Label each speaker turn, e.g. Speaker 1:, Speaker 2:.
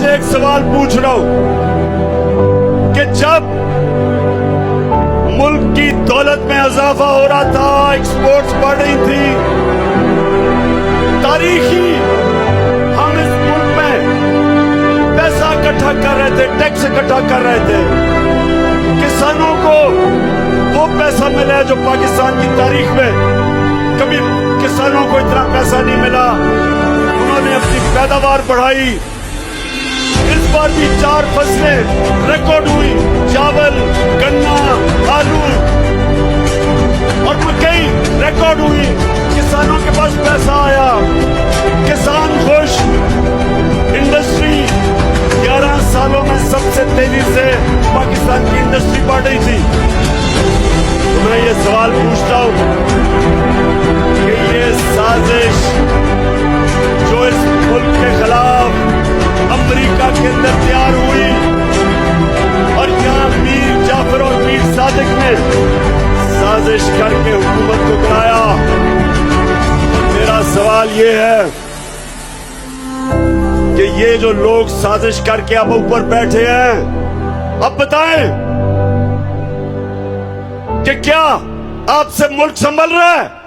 Speaker 1: आज एक सवाल पूछ रहा हूं कि जब मुल्क की दौलत में इजाफा हो रहा था, एक्सपोर्ट्स बढ़ रही थी, तारीखी हम इस मुल्क में पैसा इकट्ठा कर रहे थे, टैक्स इकट्ठा कर रहे थे, किसानों को वो पैसा मिला है जो पाकिस्तान की तारीख में कभी किसानों को इतना पैसा नहीं मिला। उन्होंने अपनी पैदावार बढ़ाई। इस बार भी 4 फसलें रिकॉर्ड हुई, चावल, गन्ना, आलू और मकई रिकॉर्ड हुई। किसानों के पास पैसा आया, किसान खुश। इंडस्ट्री 11 सालों में सबसे तेजी से पाकिस्तान की इंडस्ट्री बढ़ रही थी। तो मैं ये सवाल पूछता हूं कि ये साजिश जो इस मुल्क के खिलाफ अमेरिका के अंदर तैयार हुई और यहाँ मीर जाफर और मीर सादिक ने साजिश करके हुकूमत को गिराया। मेरा सवाल ये है कि ये जो लोग साजिश करके अब ऊपर बैठे हैं, अब बताएं कि क्या आपसे मुल्क संभल रहा है?